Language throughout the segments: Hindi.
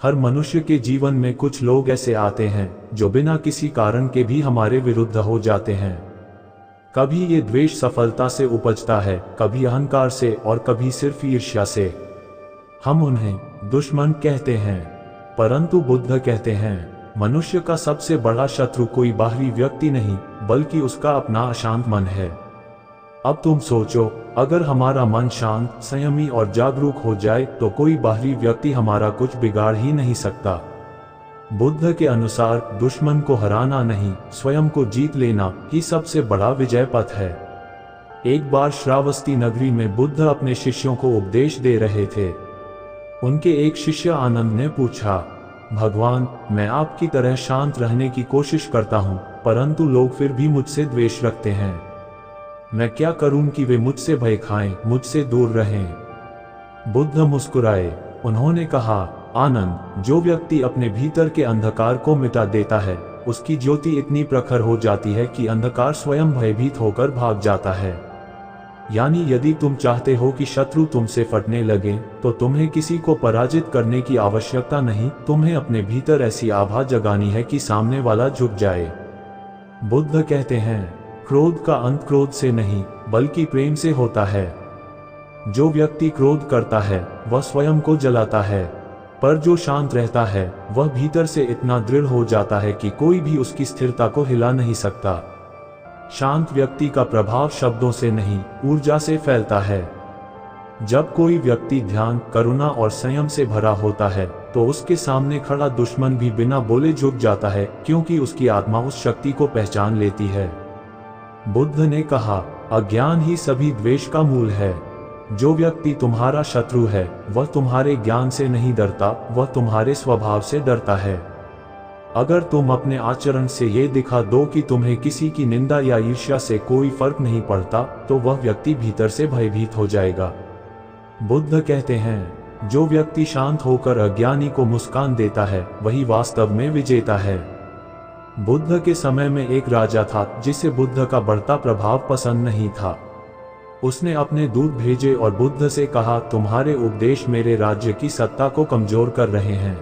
हर मनुष्य के जीवन में कुछ लोग ऐसे आते हैं जो बिना किसी कारण के भी हमारे विरुद्ध हो जाते हैं। कभी ये द्वेष सफलता से उपजता है, कभी अहंकार से और कभी सिर्फ ईर्ष्या से। हम उन्हें दुश्मन कहते हैं, परंतु बुद्ध कहते हैं मनुष्य का सबसे बड़ा शत्रु कोई बाहरी व्यक्ति नहीं बल्कि उसका अपना अशांत मन है। अब तुम सोचो, अगर हमारा मन शांत, संयमी और जागरूक हो जाए तो कोई बाहरी व्यक्ति हमारा कुछ बिगाड़ ही नहीं सकता। बुद्ध के अनुसार दुश्मन को हराना नहीं, स्वयं को जीत लेना ही सबसे बड़ा विजय पथ है। एक बार श्रावस्ती नगरी में बुद्ध अपने शिष्यों को उपदेश दे रहे थे। उनके एक शिष्य आनंद ने पूछा, भगवान, मैं आपकी तरह शांत रहने की कोशिश करता हूँ, परंतु लोग फिर भी मुझसे द्वेष रखते हैं। मैं क्या करूं कि वे मुझसे भय खाएं, मुझसे दूर रहें। बुद्ध मुस्कुराए। उन्होंने कहा, आनंद, जो व्यक्ति अपने भीतर के अंधकार को मिटा देता है उसकी ज्योति इतनी प्रखर हो जाती है कि अंधकार स्वयं भयभीत होकर भाग जाता है। यानी यदि तुम चाहते हो कि शत्रु तुमसे फटने लगे तो तुम्हें किसी को पराजित करने की आवश्यकता नहीं, तुम्हें अपने भीतर ऐसी आभा जगानी है कि सामने वाला झुक जाए। बुद्ध कहते हैं, क्रोध का अंत क्रोध से नहीं बल्कि प्रेम से होता है। जो व्यक्ति क्रोध करता है वह स्वयं को जलाता है, पर जो शांत रहता है वह भीतर से इतना दृढ़ हो जाता है कि कोई भी उसकी स्थिरता को हिला नहीं सकता। शांत व्यक्ति का प्रभाव शब्दों से नहीं, ऊर्जा से फैलता है। जब कोई व्यक्ति ध्यान, करुणा और संयम से भरा होता है तो उसके सामने खड़ा दुश्मन भी बिना बोले झुक जाता है, क्योंकि उसकी आत्मा उस शक्ति को पहचान लेती है। बुद्ध ने कहा, अज्ञान ही सभी द्वेष का मूल है। जो व्यक्ति तुम्हारा शत्रु है वह तुम्हारे ज्ञान से नहीं डरता, वह तुम्हारे स्वभाव से डरता है। अगर तुम अपने आचरण से ये दिखा दो कि तुम्हें किसी की निंदा या ईर्ष्या से कोई फर्क नहीं पड़ता तो वह व्यक्ति भीतर से भयभीत हो जाएगा। बुद्ध कहते हैं, जो व्यक्ति शांत होकर अज्ञानी को मुस्कान देता है वही वास्तव में विजेता है। बुद्ध के समय में एक राजा था जिसे बुद्ध का बढ़ता प्रभाव पसंद नहीं था। उसने अपने दूत भेजे और बुद्ध से कहा, तुम्हारे उपदेश मेरे राज्य की सत्ता को कमजोर कर रहे हैं,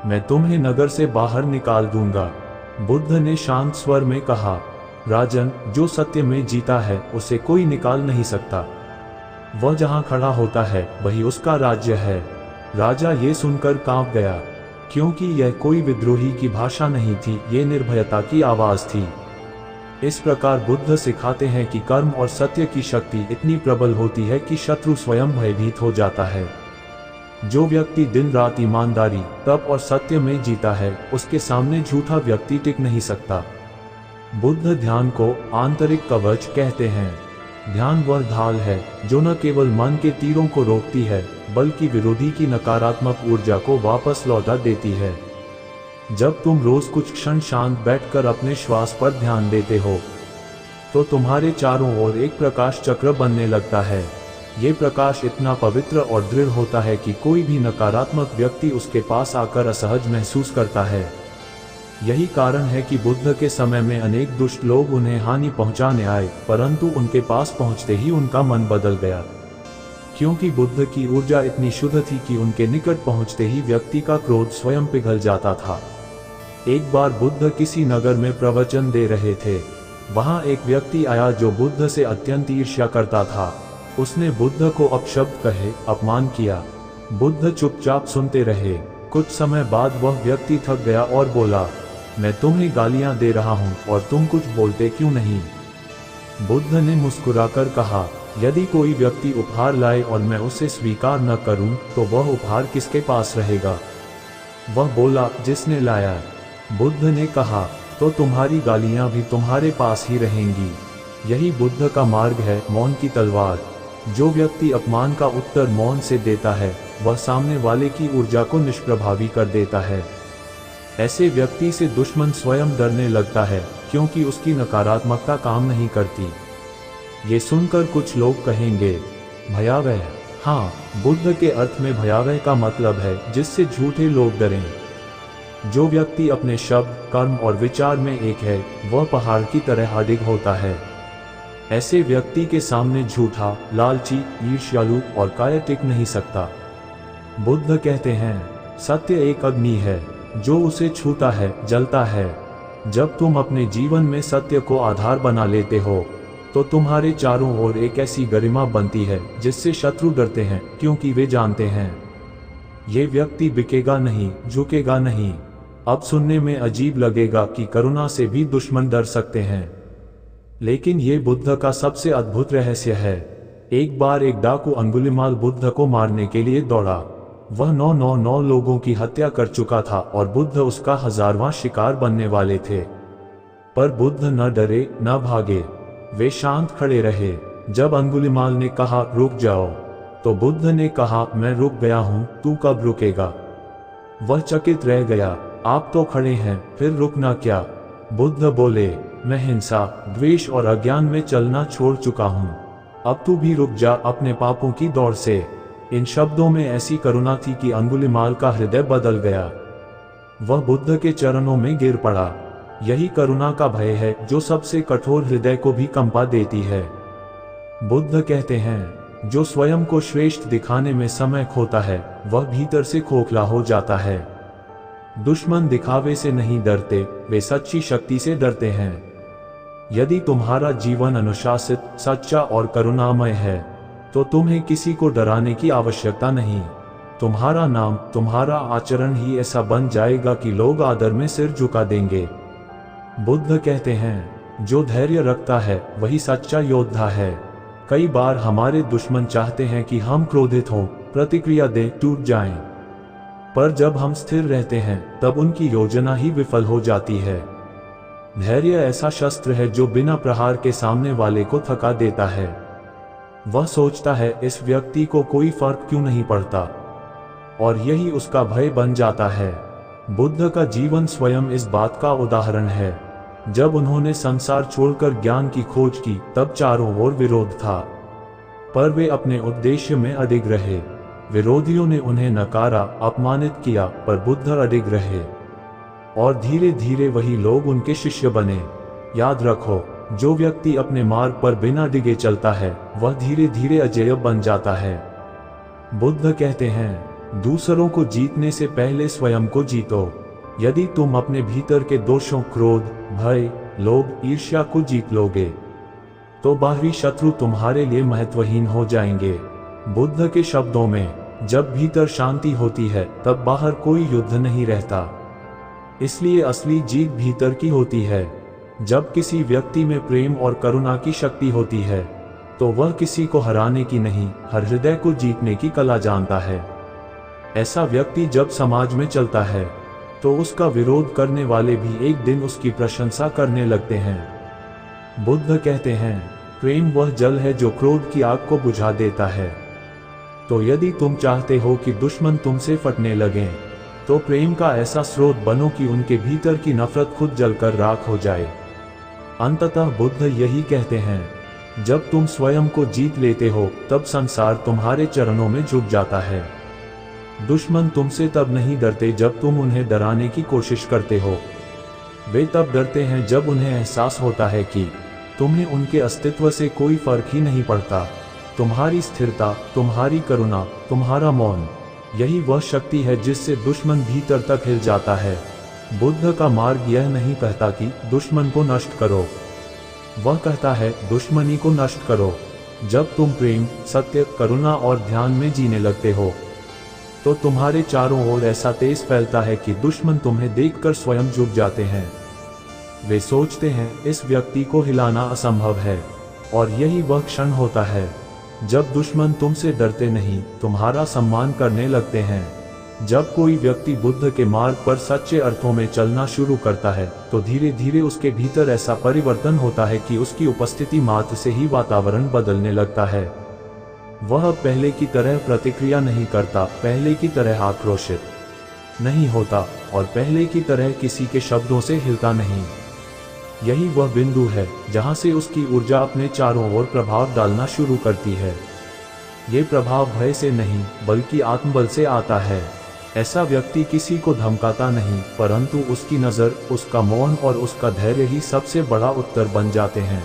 मैं तुम्हें नगर से बाहर निकाल दूंगा। बुद्ध ने शांत स्वर में कहा, राजन, जो सत्य में जीता है उसे कोई निकाल नहीं सकता। वह जहां खड़ा होता है वही उसका राज्य है। राजा ये सुनकर कांप गया, क्योंकि यह कोई विद्रोही की भाषा नहीं थी, ये निर्भयता की आवाज थी। इस प्रकार बुद्ध सिखाते हैं कि कर्म और सत्य की शक्ति इतनी प्रबल होती है कि शत्रु स्वयं भयभीत हो जाता है। जो व्यक्ति दिन रात ईमानदारी, तप और सत्य में जीता है उसके सामने झूठा व्यक्ति टिक नहीं सकता। बुद्ध ध्यान को आंतरिक कवच कहते हैं। ध्यान वह ढाल है जो न केवल मन के तीरों को रोकती है बल्कि विरोधी की नकारात्मक ऊर्जा को वापस लौटा देती है। जब तुम रोज कुछ क्षण शांत बैठकर अपने श्वास पर ध्यान देते हो तो तुम्हारे चारों ओर एक प्रकाश चक्र बनने लगता है। ये प्रकाश इतना पवित्र और दृढ़ होता है कि कोई भी नकारात्मक व्यक्ति उसके पास आकर असहज महसूस करता है। यही कारण है कि बुद्ध के समय में अनेक दुष्ट लोग उन्हें हानि पहुंचाने आए, परंतु उनके पास पहुंचते ही उनका मन बदल गया, क्योंकि बुद्ध की ऊर्जा इतनी शुद्ध थी कि उनके निकट पहुंचते ही व्यक्ति का क्रोध स्वयं पिघल जाता था। एक बार बुद्ध किसी नगर में प्रवचन दे रहे थे। वहां एक व्यक्ति आया जो बुद्ध से अत्यंत ईर्ष्या करता था। उसने बुद्ध को अपशब्द कहे, अपमान किया। बुद्ध चुपचाप सुनते रहे। कुछ समय बाद वह व्यक्ति थक गया और बोला, मैं तुम्हें गालियां दे रहा हूं और तुम कुछ बोलते क्यों नहीं? बुद्ध ने मुस्कुराकर कहा, यदि कोई व्यक्ति उपहार लाए और मैं उसे स्वीकार न करूं तो वह उपहार किसके पास रहेगा? वह बोला, जिसने लाया। बुद्ध ने कहा, तो तुम्हारी गालियां भी तुम्हारे पास ही रहेंगी। यही बुद्ध का मार्ग है, मौन की तलवार। जो व्यक्ति अपमान का उत्तर मौन से देता है वह सामने वाले की ऊर्जा को निष्प्रभावी कर देता है। ऐसे व्यक्ति से दुश्मन स्वयं डरने लगता है, क्योंकि उसकी नकारात्मकता काम नहीं करती। ये सुनकर कुछ लोग कहेंगे, भयावह। हाँ, बुद्ध के अर्थ में भयावह का मतलब है जिससे झूठे लोग डरें। जो व्यक्ति अपने शब्द, कर्म और विचार में एक है वह पहाड़ की तरह अडिग होता है। ऐसे व्यक्ति के सामने झूठा, लालची, ईर्ष्यालु और कायर टिक नहीं सकता। बुद्ध कहते हैं, सत्य एक अग्नि है, जो उसे छूता है जलता है। जब तुम अपने जीवन में सत्य को आधार बना लेते हो, तो तुम्हारे चारों ओर एक ऐसी गरिमा बनती है जिससे शत्रु डरते हैं, क्योंकि वे जानते हैं ये व्यक्ति बिकेगा नहीं, झुकेगा नहीं। अब सुनने में अजीब लगेगा कि करुणा से भी दुश्मन डर सकते हैं, लेकिन ये बुद्ध का सबसे अद्भुत रहस्य है। एक बार एक डाकू अंगुलिमाल बुद्ध को मारने के लिए दौड़ा। वह 999 लोगों की हत्या कर चुका था और बुद्ध उसका 1000वां शिकार बनने वाले थे। पर बुद्ध न डरे न भागे, वे शांत खड़े रहे। जब अंगुलिमाल ने कहा रुक जाओ, तो बुद्ध ने कहा मैं रुक गया हूं, तू कब रुकेगा? वह चकित रह गया, आप तो खड़े हैं, फिर रुकना क्या? बुद्ध बोले, मैं हिंसा, द्वेष और अज्ञान में चलना छोड़ चुका हूं, अब तू भी रुक जा अपने पापों की दौड़ से। इन शब्दों में ऐसी करुणा थी कि अंगुलिमाल का हृदय बदल गया। वह बुद्ध के चरणों में गिर पड़ा। यही करुणा का भय है जो सबसे कठोर हृदय को भी कंपा देती है। बुद्ध कहते हैं, जो स्वयं को श्रेष्ठ दिखाने में समय खोता है, वह भीतर से खोखला हो जाता है। दुश्मन दिखावे से नहीं डरते, वे सच्ची शक्ति से डरते हैं। यदि तुम्हारा जीवन अनुशासित, सच्चा और करुणामय है, तो तुम्हें किसी को डराने की आवश्यकता नहीं। तुम्हारा नाम, तुम्हारा आचरण ही ऐसा बन जाएगा कि लोग आदर में सिर झुका देंगे। बुद्ध कहते हैं, जो धैर्य रखता है वही सच्चा योद्धा है। कई बार हमारे दुश्मन चाहते हैं कि हम क्रोधित हों, प्रतिक्रिया दें, टूट जाएं। पर जब हम स्थिर रहते हैं, तब उनकी योजना ही विफल हो जाती है। धैर्य ऐसा शस्त्र है जो बिना प्रहार के सामने वाले को थका देता है। वह सोचता है, इस व्यक्ति को कोई फर्क क्यों नहीं पड़ता, और यही उसका भय बन जाता है। बुद्ध का जीवन स्वयं इस बात का उदाहरण है। जब उन्होंने संसार छोड़कर ज्ञान की खोज की, तब चारों ओर विरोध था, पर वे अपने उद्देश्य में अडिग रहे। विरोधियों ने उन्हें नकारा, अपमानित किया, पर बुद्ध अडिग रहे, और धीरे धीरे वही लोग उनके शिष्य बने। याद रखो, जो व्यक्ति अपने मार्ग पर बिना डिगे चलता है, वह धीरे धीरे अजेय बन जाता है। बुद्ध कहते हैं, दूसरों को जीतने से पहले स्वयं को जीतो। यदि तुम अपने भीतर के दोषों, क्रोध, भय, लोभ, ईर्ष्या को जीत लोगे, तो बाहरी शत्रु तुम्हारे लिए महत्वहीन हो जाएंगे। बुद्ध के शब्दों में, जब भीतर शांति होती है, तब बाहर कोई युद्ध नहीं रहता। इसलिए असली जीत भीतर की होती है। जब किसी व्यक्ति में प्रेम और करुणा की शक्ति होती है, तो वह किसी को हराने की नहीं, हर हृदय को जीतने की कला जानता है। ऐसा व्यक्ति जब समाज में चलता है, तो उसका विरोध करने वाले भी एक दिन उसकी प्रशंसा करने लगते हैं। बुद्ध कहते हैं, प्रेम वह जल है जो क्रोध की आग को बुझा देता है। तो यदि तुम चाहते हो कि दुश्मन तुमसे फटने लगें, तो प्रेम का ऐसा स्रोत बनो कि उनके भीतर की नफरत खुद जलकर राख हो जाए। अंततः बुद्ध यही कहते हैं, जब तुम स्वयं को जीत लेते हो, तब संसार तुम्हारे चरणों में झुक जाता है। दुश्मन तुमसे तब नहीं डरते जब तुम उन्हें डराने की कोशिश करते हो। वे तब डरते हैं जब उन्हें एहसास होता है कि तुम्हें उनके अस्तित्व से कोई फर्क ही नहीं पड़ता। तुम्हारी स्थिरता, तुम्हारी करुणा, तुम्हारा मौन, यही वह शक्ति है जिससे दुश्मन भीतर तक हिल जाता है। बुद्ध का मार्ग यह नहीं कहता कि दुश्मन को नष्ट करो, वह कहता है दुश्मनी को नष्ट करो। जब तुम प्रेम, सत्य, करुणा और ध्यान में जीने लगते हो, तो तुम्हारे चारों ओर ऐसा तेज फैलता है कि दुश्मन तुम्हें देखकर स्वयं झुक जाते हैं। वे सोचते हैं, इस व्यक्ति को हिलाना असंभव है, और यही वह क्षण होता है जब दुश्मन तुमसे डरते नहीं, तुम्हारा सम्मान करने लगते हैं। जब कोई व्यक्ति बुद्ध के मार्ग पर सच्चे अर्थों में चलना शुरू करता है, तो धीरे धीरे उसके भीतर ऐसा परिवर्तन होता है कि उसकी उपस्थिति मात्र से ही वातावरण बदलने लगता है। वह पहले की तरह प्रतिक्रिया नहीं करता, पहले की तरह आक्रोशित नहीं होता, और पहले की तरह किसी के शब्दों से हिलता नहीं। यही वह बिंदु है जहां से उसकी ऊर्जा अपने चारों ओर प्रभाव डालना शुरू करती है। ये प्रभाव भय से नहीं, बल्कि आत्मबल से आता है। ऐसा व्यक्ति किसी को धमकाता नहीं, परंतु उसकी नज़र, उसका मौन और उसका धैर्य ही सबसे बड़ा उत्तर बन जाते हैं।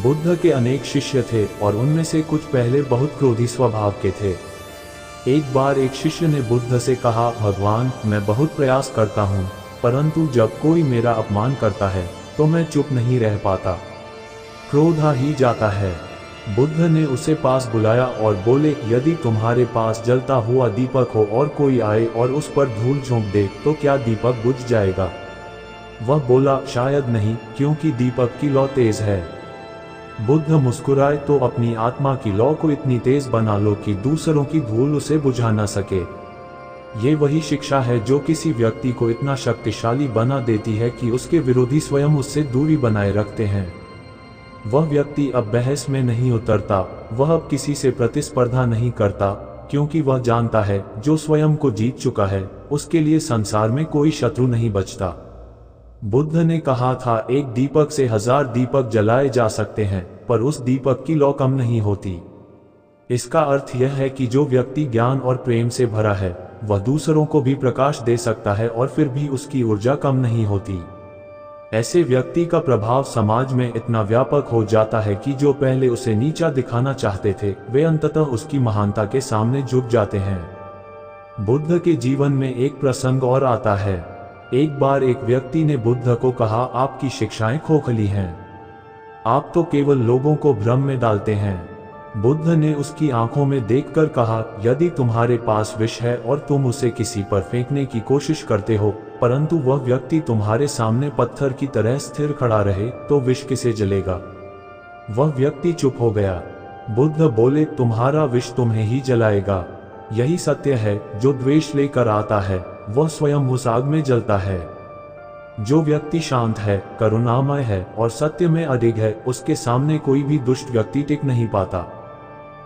बुद्ध के अनेक शिष्य थे, और उनमें से कुछ पहले बहुत क्रोधी स्वभाव के थे। एक बार एक शिष्य ने बुद्ध से कहा, भगवान, मैं बहुत प्रयास करता हूँ, परंतु जब कोई मेरा अपमान करता है तो मैं चुप नहीं रह पाता, क्रोध आ ही जाता है। बुद्ध ने उसे पास बुलाया और बोले, यदि तुम्हारे पास जलता हुआ दीपक हो और कोई आए और उस पर धूल झोंक दे तो क्या दीपक बुझ जाएगा? वह बोला, शायद नहीं, क्योंकि दीपक की लौ तेज है। बुद्ध मुस्कुराए, तो अपनी आत्मा की लौ को इतनी तेज बना लो कि दूसरों की धूल उसे बुझा न सके। ये वही शिक्षा है जो किसी व्यक्ति को इतना शक्तिशाली बना देती है कि उसके विरोधी स्वयं उससे दूरी बनाए रखते हैं। वह व्यक्ति अब बहस में नहीं उतरता, वह अब किसी से प्रतिस्पर्धा नहीं करता, क्योंकि वह जानता है जो स्वयं को जीत चुका है उसके लिए संसार में कोई शत्रु नहीं बचता। बुद्ध ने कहा था, एक दीपक से 1000 दीपक जलाए जा सकते हैं, पर उस दीपक की लौ कम नहीं होती। इसका अर्थ यह है कि जो व्यक्ति ज्ञान और प्रेम से भरा है वह दूसरों को भी प्रकाश दे सकता है और फिर भी उसकी ऊर्जा कम नहीं होती। ऐसे व्यक्ति का प्रभाव समाज में इतना व्यापक हो जाता है कि जो पहले उसे नीचा दिखाना चाहते थे वे अंततः उसकी महानता के सामने झुक जाते हैं। बुद्ध के जीवन में एक प्रसंग और आता है। एक बार एक व्यक्ति ने बुद्ध को कहा, आपकी शिक्षाएं खोखली हैं, आप तो केवल लोगों को भ्रम में डालते हैं। बुद्ध ने उसकी आंखों में देखकर कहा, यदि तुम्हारे पास विष है और तुम उसे किसी पर फेंकने की कोशिश करते हो, परंतु वह व्यक्ति तुम्हारे सामने पत्थर की तरह स्थिर खड़ा रहे, तो विष किसे जलेगा? वह व्यक्ति चुप हो गया। बुद्ध बोले, तुम्हारा विष तुम्हें ही जलाएगा। यही सत्य है, जो द्वेष लेकर आता है वह स्वयं उस आग में जलता है। जो व्यक्ति शांत है, करुणामय है और सत्य में अडिग है, उसके सामने कोई भी दुष्ट व्यक्ति टिक नहीं पाता।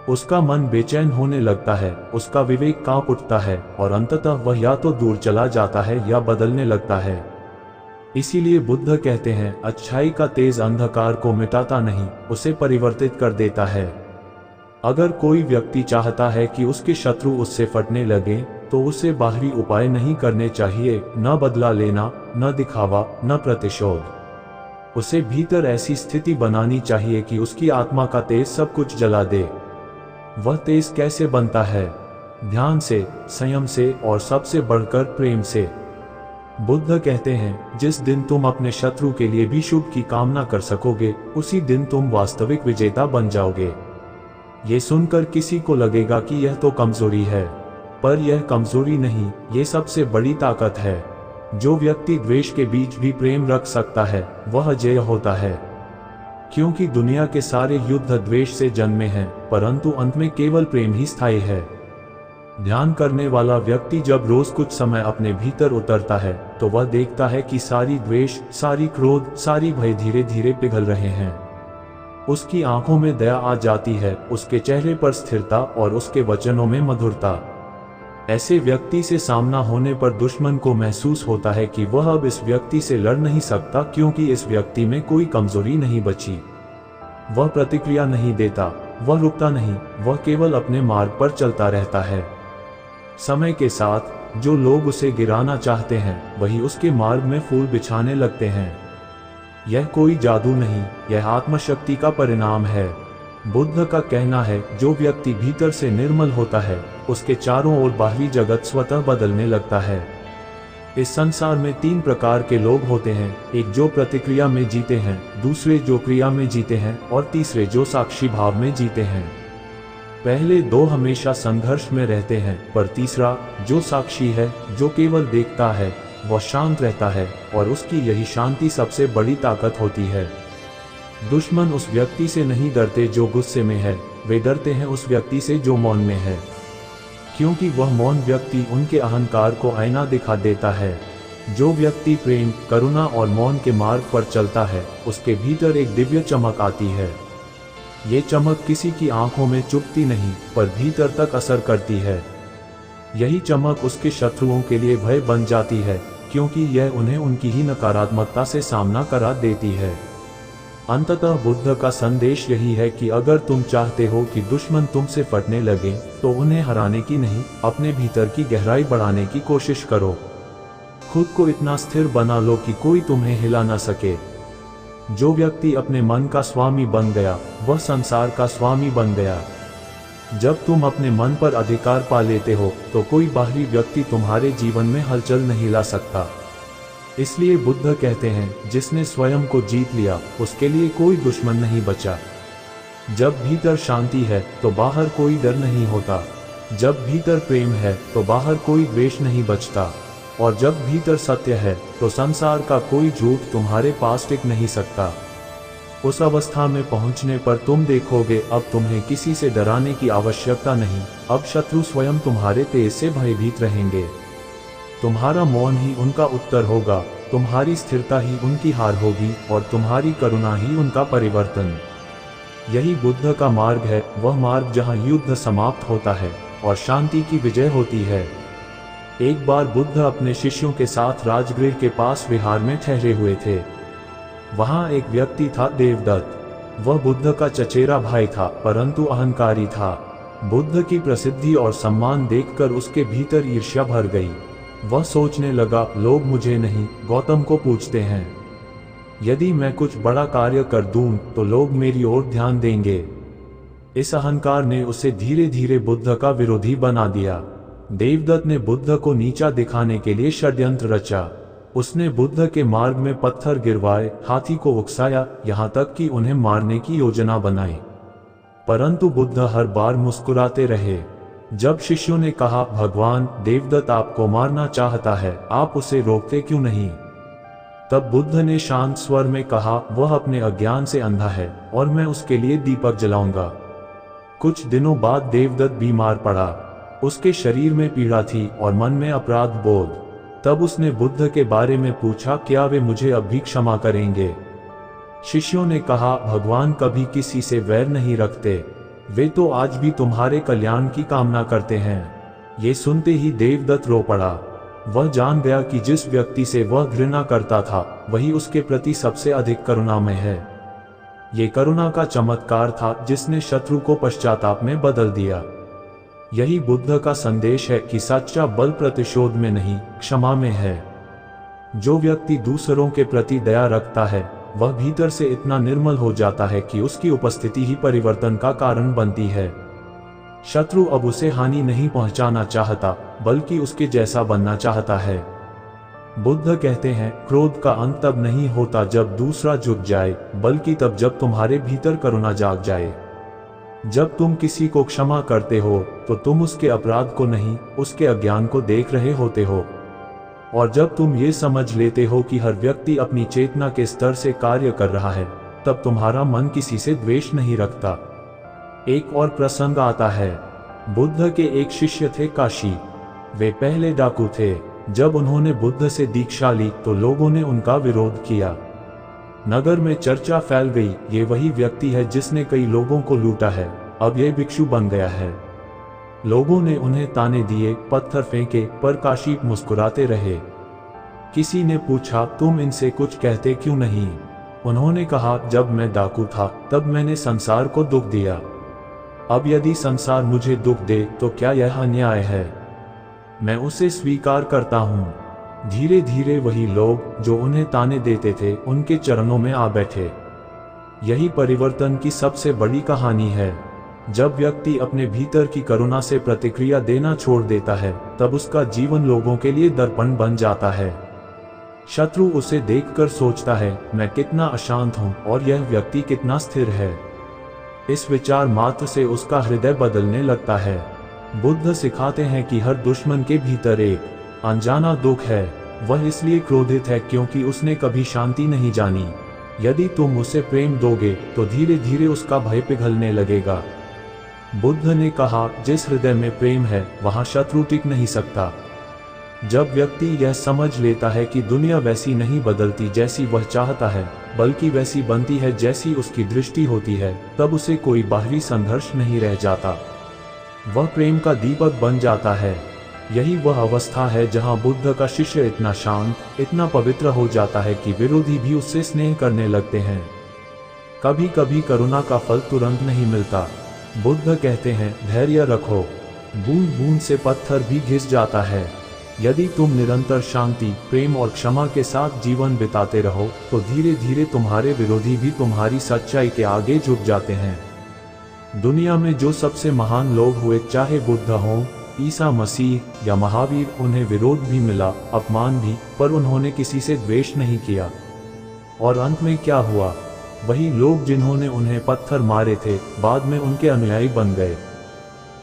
उसका मन बेचैन होने लगता है, उसका विवेक कांप उठता है और अंततः वह या तो दूर चला जाता है या बदलने लगता है। इसीलिए बुद्ध कहते हैं, अच्छाई का तेज अंधकार को मिटाता नहीं, उसे परिवर्तित कर देता है। अगर कोई व्यक्ति चाहता है कि उसके शत्रु उससे फटने लगे तो उसे बाहरी उपाय नहीं करने चाहिए, न बदला लेना, न दिखावा, न प्रतिशोध। उसे भीतर ऐसी स्थिति बनानी चाहिए कि उसकी आत्मा का तेज सब कुछ जला दे। वह तेज कैसे बनता है? ध्यान से, संयम से और सबसे बढ़कर प्रेम से। बुद्ध कहते हैं, जिस दिन तुम अपने शत्रु के लिए भी शुभ की कामना कर सकोगे, उसी दिन तुम वास्तविक विजेता बन जाओगे। ये सुनकर किसी को लगेगा कि यह तो कमजोरी है, पर यह कमजोरी नहीं, ये सबसे बड़ी ताकत है। जो व्यक्ति द्वेष के बीच भी प्रेम रख सकता है वह अजेय होता है, क्योंकि दुनिया के सारे युद्ध द्वेष से जन्मे हैं, परंतु अंत में केवल प्रेम ही स्थायी है। ध्यान करने वाला व्यक्ति जब रोज कुछ समय अपने भीतर उतरता है तो वह देखता है कि सारी द्वेष, सारी क्रोध, सारी भय धीरे धीरे पिघल रहे हैं। उसकी आंखों में दया आ जाती है, उसके चेहरे पर स्थिरता और उसके वचनों में मधुरता। ऐसे व्यक्ति से सामना होने पर दुश्मन को महसूस होता है कि वह अब इस व्यक्ति से लड़ नहीं सकता, क्योंकि इस व्यक्ति में कोई कमजोरी नहीं बची। वह प्रतिक्रिया नहीं देता, वह रुकता नहीं, वह केवल अपने मार्ग पर चलता रहता है। समय के साथ जो लोग उसे गिराना चाहते हैं वही उसके मार्ग में फूल बिछाने लगते हैं। यह कोई जादू नहीं, यह आत्मशक्ति का परिणाम है। बुद्ध का कहना है, जो व्यक्ति भीतर से निर्मल होता है उसके चारों ओर बाहरी जगत स्वतः बदलने लगता है। इस संसार में 3 प्रकार के लोग होते हैं, एक जो प्रतिक्रिया में जीते हैं, दूसरे जो क्रिया में जीते हैं और तीसरे जो साक्षी भाव में जीते हैं। पहले 2 हमेशा संघर्ष में रहते हैं, पर तीसरा जो साक्षी है, जो केवल देखता है, वह शांत रहता है और उसकी यही शांति सबसे बड़ी ताकत होती है। दुश्मन उस व्यक्ति से नहीं डरते जो गुस्से में है, वे डरते हैं उस व्यक्ति से जो मौन में है, क्योंकि वह मौन व्यक्ति उनके अहंकार को आईना दिखा देता है। जो व्यक्ति प्रेम, करुणा और मौन के मार्ग पर चलता है उसके भीतर एक दिव्य चमक आती है। ये चमक किसी की आंखों में चुभती नहीं, पर भीतर तक असर करती है। यही चमक उसके शत्रुओं के लिए भय बन जाती है, क्योंकि यह उन्हें उनकी ही नकारात्मकता से सामना करा देती है। अंततः बुद्ध का संदेश यही है कि अगर तुम चाहते हो कि दुश्मन तुमसे फटने लगे तो उन्हें हराने की नहीं, अपने भीतर की गहराई बढ़ाने की कोशिश करो। खुद को इतना स्थिर बना लो कि कोई तुम्हें हिला न सके। जो व्यक्ति अपने मन का स्वामी बन गया वह संसार का स्वामी बन गया। जब तुम अपने मन पर अधिकार पा लेते हो तो कोई बाहरी व्यक्ति तुम्हारे जीवन में हलचल नहीं ला सकता। इसलिए बुद्ध कहते हैं, जिसने स्वयं को जीत लिया उसके लिए कोई दुश्मन नहीं बचा। जब भीतर शांति है तो बाहर कोई डर नहीं होता। जब भीतर प्रेम है तो बाहर कोई द्वेष नहीं बचता। और जब भीतर सत्य है तो संसार का कोई झूठ तुम्हारे पास टिक नहीं सकता। उस अवस्था में पहुंचने पर तुम देखोगे अब तुम्हें किसी से डराने की आवश्यकता नहीं। अब शत्रु स्वयं तुम्हारे तेज से भयभीत रहेंगे। तुम्हारा मौन ही उनका उत्तर होगा, तुम्हारी स्थिरता ही उनकी हार होगी और तुम्हारी करुणा ही उनका परिवर्तन। यही बुद्ध का मार्ग है, वह मार्ग जहां युद्ध समाप्त होता है और शांति की विजय होती है। एक बार बुद्ध अपने शिष्यों के साथ राजगृह के पास विहार में ठहरे हुए थे। वहां एक व्यक्ति था, देवदत्त। वह बुद्ध का चचेरा भाई था, परंतु अहंकारी था। बुद्ध की प्रसिद्धि और सम्मान देखकर उसके भीतर ईर्ष्या भर गई। वह सोचने लगा, लोग मुझे नहीं गौतम को पूछते हैं। यदि मैं कुछ बड़ा कार्य कर दूं तो लोग मेरी ओर ध्यान देंगे। इस अहंकार ने उसे धीरे धीरे बुद्ध का विरोधी बना दिया। देवदत्त ने बुद्ध को नीचा दिखाने के लिए षड्यंत्र रचा। उसने बुद्ध के मार्ग में पत्थर गिरवाए, हाथी को उकसाया, यहाँ तक कि उन्हें मारने की योजना बनाई। परंतु बुद्ध हर बार मुस्कुराते रहे। जब शिष्यों ने कहा, भगवान, देवदत्त आपको मारना चाहता है, आप उसे रोकते क्यों नहीं? तब बुद्ध ने शांत स्वर में कहा, वह अपने अज्ञान से अंधा है और मैं उसके लिए दीपक जलाऊंगा। कुछ दिनों बाद देवदत्त बीमार पड़ा। उसके शरीर में पीड़ा थी और मन में अपराध बोध। तब उसने बुद्ध के बारे में पूछा, क्या वे मुझे अब भी क्षमा करेंगे? शिष्यों ने कहा, भगवान कभी किसी से वैर नहीं रखते, वे तो आज भी तुम्हारे कल्याण की कामना करते हैं। ये सुनते ही देवदत्त रो पड़ा। वह जान गया कि जिस व्यक्ति से वह घृणा करता था वही उसके प्रति सबसे अधिक करुणामय है। ये करुणा का चमत्कार था जिसने शत्रु को पश्चाताप में बदल दिया। यही बुद्ध का संदेश है कि सच्चा बल प्रतिशोध में नहीं, क्षमा में है। जो व्यक्ति दूसरों के प्रति दया रखता है वह भीतर से इतना निर्मल हो जाता है कि उसकी उपस्थिति ही परिवर्तन का कारण बनती है। शत्रु अब उसे हानि नहीं पहुंचाना चाहता बल्कि उसके जैसा बनना चाहता है। बुद्ध कहते हैं, क्रोध का अंत तब नहीं होता जब दूसरा झुक जाए, बल्कि तब जब तुम्हारे भीतर करुणा जाग जाए। जब तुम किसी को क्षमा करते हो तो तुम उसके अपराध को नहीं, उसके अज्ञान को देख रहे होते हो। और जब तुम ये समझ लेते हो कि हर व्यक्ति अपनी चेतना के स्तर से कार्य कर रहा है, तब तुम्हारा मन किसी से द्वेष नहीं रखता। एक और प्रसंग आता है। बुद्ध के एक शिष्य थे, काशी। वे पहले डाकू थे। जब उन्होंने बुद्ध से दीक्षा ली तो लोगों ने उनका विरोध किया। नगर में चर्चा फैल गई, ये वही व्यक्ति है जिसने कई लोगों को लूटा है, अब यह भिक्षु बन गया है। लोगों ने उन्हें ताने दिए, पत्थर फेंके, पर काशी मुस्कुराते रहे। किसी ने पूछा, तुम इनसे कुछ कहते क्यों नहीं? उन्होंने कहा, जब मैं डाकू था तब मैंने संसार को दुख दिया। अब यदि संसार मुझे दुख दे तो क्या यह अन्याय है? मैं उसे स्वीकार करता हूँ। धीरे धीरे वही लोग जो उन्हें ताने देते थे उनके चरणों में आ बैठे। यही परिवर्तन की सबसे बड़ी कहानी है। जब व्यक्ति अपने भीतर की करुणा से प्रतिक्रिया देना छोड़ देता है तब उसका जीवन लोगों के लिए दर्पण बन जाता है। शत्रु उसे देखकर सोचता है, मैं कितना अशांत हूँ और यह व्यक्ति कितना स्थिर है। इस विचार मात्र से उसका हृदय बदलने लगता है। बुद्ध सिखाते हैं कि हर दुश्मन के भीतर एक अनजाना दुख है। वह इसलिए क्रोधित है क्योंकि उसने कभी शांति नहीं जानी। यदि तुम उसे प्रेम दोगे तो धीरे धीरे उसका भय पिघलने लगेगा। बुद्ध ने कहा, जिस हृदय में प्रेम है वहां शत्रु टिक नहीं सकता। जब व्यक्ति यह समझ लेता है कि दुनिया वैसी नहीं बदलती जैसी वह चाहता है, बल्कि वैसी बनती है जैसी उसकी दृष्टि होती है, तब उसे कोई बाहरी संघर्ष नहीं रह जाता। वह प्रेम का दीपक बन जाता है। यही वह अवस्था है जहां बुद्ध का शिष्य इतना शांत, इतना पवित्र हो जाता है कि विरोधी भी उससे स्नेह करने लगते हैं। कभी कभी करुणा का फल तुरंत नहीं मिलता। बुद्ध कहते हैं, धैर्य रखो, बूंद बूंद से पत्थर भी घिस जाता है। यदि तुम निरंतर शांति, प्रेम और क्षमा के साथ जीवन बिताते रहो तो धीरे धीरे तुम्हारे विरोधी भी तुम्हारी सच्चाई के आगे झुक जाते हैं। दुनिया में जो सबसे महान लोग हुए, चाहे बुद्ध हों, ईसा मसीह या महावीर, उन्हें विरोध भी मिला, अपमान भी, पर उन्होंने किसी से द्वेष नहीं किया। और अंत में क्या हुआ? वही लोग जिन्होंने उन्हें पत्थर मारे थे, बाद में उनके अनुयायी बन गए।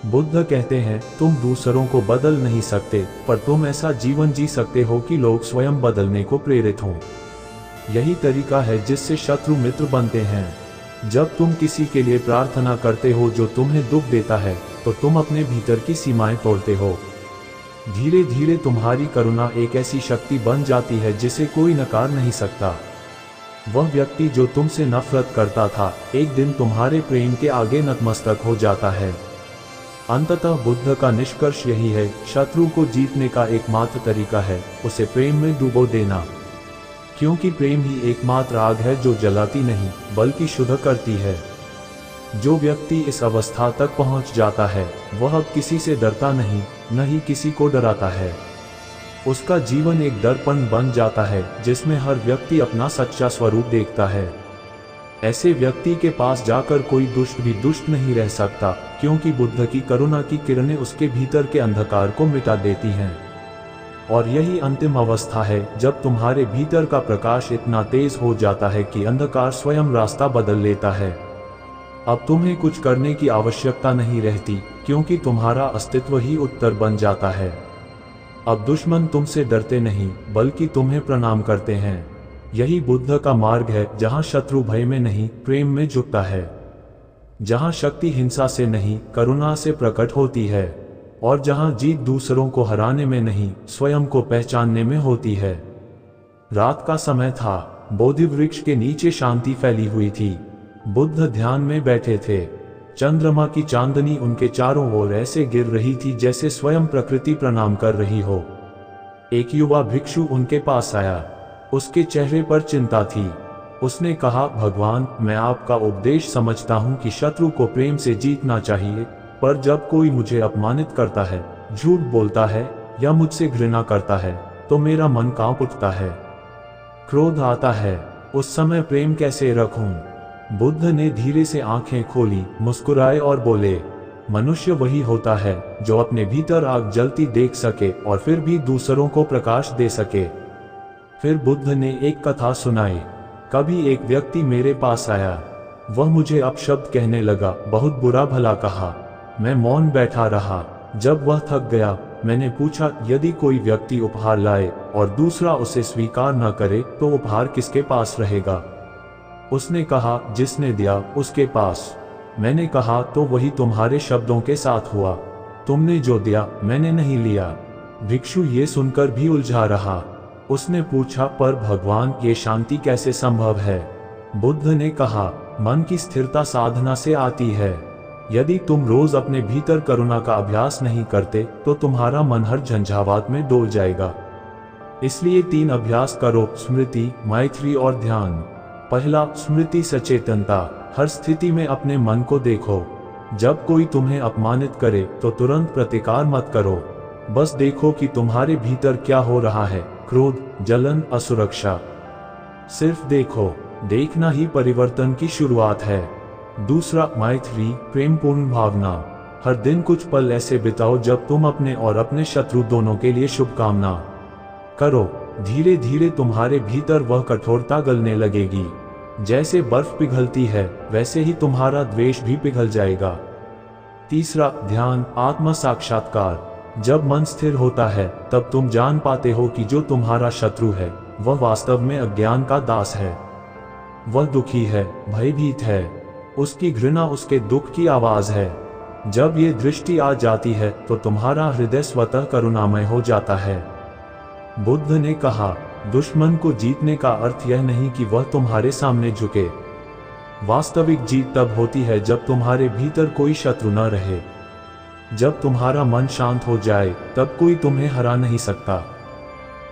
बुद्ध कहते हैं, तुम दूसरों को बदल नहीं सकते, पर तुम ऐसा जीवन जी सकते हो कि लोग स्वयं बदलने को प्रेरित हों। यही तरीका है जिससे शत्रु मित्र बनते हैं। जब तुम किसी के लिए प्रार्थना करते हो जो तुम्हें दुख देता है, तो तुम अपने भीतर की सीमाएं तोड़ते हो। धीरे धीरे तुम्हारी करुणा एक ऐसी शक्ति बन जाती है जिसे कोई नकार नहीं सकता। वह व्यक्ति जो तुमसे नफरत करता था, एक दिन तुम्हारे प्रेम के आगे नतमस्तक हो जाता है। अंततः बुद्ध का निष्कर्ष यही है, शत्रु को जीतने का एकमात्र तरीका है उसे प्रेम में डुबो देना, क्योंकि प्रेम ही एकमात्र आग है जो जलाती नहीं बल्कि शुद्ध करती है। जो व्यक्ति इस अवस्था तक पहुंच जाता है, वह अब किसी से डरता नहीं, न ही किसी को डराता है। उसका जीवन एक दर्पण बन जाता है जिसमें हर व्यक्ति अपना सच्चा स्वरूप देखता है। ऐसे व्यक्ति के पास जाकर कोई दुष्ट भी दुष्ट नहीं रह सकता, क्योंकि बुद्ध की करुणा की किरणें उसके भीतर के अंधकार को मिटा देती हैं। और यही अंतिम अवस्था है जब तुम्हारे भीतर का प्रकाश इतना तेज हो जाता है कि अंधकार स्वयं रास्ता बदल लेता है। अब तुम्हें कुछ करने की आवश्यकता नहीं रहती, क्योंकि तुम्हारा अस्तित्व ही उत्तर बन जाता है। अब दुश्मन तुमसे डरते नहीं बल्कि तुम्हें प्रणाम करते हैं। यही बुद्ध का मार्ग है, जहां शत्रु भय में नहीं प्रेम में झुकता है, जहां शक्ति हिंसा से नहीं करुणा से प्रकट होती है, और जहां जीत दूसरों को हराने में नहीं स्वयं को पहचानने में होती है। रात का समय था, बोधि वृक्ष के नीचे शांति फैली हुई थी। बुद्ध ध्यान में बैठे थे। चंद्रमा की चांदनी उनके चारों ओर ऐसे गिर रही थी जैसे स्वयं प्रकृति प्रणाम कर रही हो। एक युवा भिक्षु उनके पास आया। उसके चेहरे पर चिंता थी। उसने कहा, भगवान, मैं आपका उपदेश समझता हूँ कि शत्रु को प्रेम से जीतना चाहिए, पर जब कोई मुझे अपमानित करता है, झूठ बोलता है या मुझसे घृणा करता है, तो मेरा मन कांप उठता है, क्रोध आता है। उस समय प्रेम कैसे रखूं? बुद्ध ने धीरे से आंखें खोली, मुस्कुराए और बोले, मनुष्य वही होता है जो अपने भीतर आग जलती देख सके और फिर भी दूसरों को प्रकाश दे सके। फिर बुद्ध ने एक कथा सुनाई। कभी एक व्यक्ति मेरे पास आया। वह मुझे अपशब्द कहने लगा, बहुत बुरा भला कहा। मैं मौन बैठा रहा। जब वह थक गया, मैंने पूछा, यदि कोई व्यक्ति उपहार लाए और दूसरा उसे स्वीकार न करे, तो उपहार किसके पास रहेगा? उसने कहा, जिसने दिया उसके पास। मैंने कहा, तो वही तुम्हारे शब्दों के साथ हुआ। तुमने जो दिया मैंने नहीं लिया। भिक्षु ये सुनकर भी उलझा रहा। उसने पूछा, पर भगवान, ये शांति कैसे संभव है? बुद्ध ने कहा, मन की स्थिरता साधना से आती है। यदि तुम रोज अपने भीतर करुणा का अभ्यास नहीं करते, तो तुम्हारा मन हर झंझावात में डोल जाएगा। इसलिए 3 अभ्यास करो, स्मृति, मैत्री और ध्यान। पहला, स्मृति सचेतनता। हर स्थिति में अपने मन को देखो। जब कोई तुम्हें अपमानित करे तो तुरंत प्रतिकार मत करो। बस देखो कि तुम्हारे भीतर क्या हो रहा है, क्रोध, जलन, असुरक्षा। सिर्फ देखो। देखना ही परिवर्तन की शुरुआत है। दूसरा, मैत्री, प्रेमपूर्ण भावना। हर दिन कुछ पल ऐसे बिताओ जब तुम अपने और अपने शत्रु दोनों के लिए शुभकामना करो। धीरे धीरे तुम्हारे भीतर वह कठोरता गलने लगेगी। जैसे बर्फ पिघलती है, वैसे ही तुम्हारा द्वेष भी पिघल जाएगा। तीसरा, ध्यान, आत्म साक्षात्कार। जब मन स्थिर होता है, तब तुम जान पाते हो कि जो तुम्हारा शत्रु है, वह वास्तव में अज्ञान का दास है। वह दुखी है, भयभीत है। उसकी घृणा उसके दुख की आवाज है। जब ये दृष्टि आ जाती है, तो तुम्हारा हृदय स्वतः करुणामय हो जाता है। बुद्ध ने कहा, दुश्मन को जीतने का अर्थ यह नहीं कि वह तुम्हारे सामने झुके। वास्तविक जीत तब होती है जब तुम्हारे भीतर कोई शत्रु न रहे। जब तुम्हारा मन शांत हो जाए, तब कोई तुम्हें हरा नहीं सकता।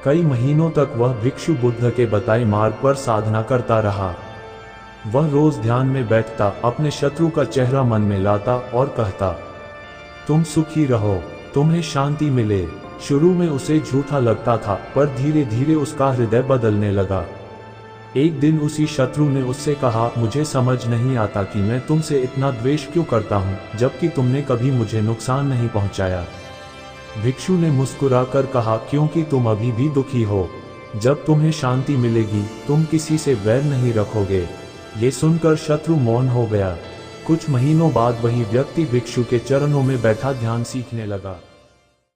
कई महीनों तक वह भिक्षु बुद्ध के बताए मार्ग पर साधना करता रहा। वह रोज ध्यान में बैठता, अपने शत्रु का चेहरा मन में लाता और कहता, तुम सुखी रहो, तुम्हें शांति मिले। शुरू में उसे झूठा लगता था, पर धीरे धीरे उसका हृदय बदलने लगा। एक दिन उसी शत्रु ने उससे कहा, मुझे समझ नहीं आता कि मैं तुमसे इतना द्वेष क्यों करता हूँ, जबकि तुमने कभी मुझे नुकसान नहीं पहुँचाया। भिक्षु ने मुस्कुराकर कहा, क्योंकि तुम अभी भी दुखी हो। जब तुम्हें शांति मिलेगी, तुम किसी से वैर नहीं रखोगे। ये सुनकर शत्रु मौन हो गया। कुछ महीनों बाद वही व्यक्ति भिक्षु के चरणों में बैठा ध्यान सीखने लगा।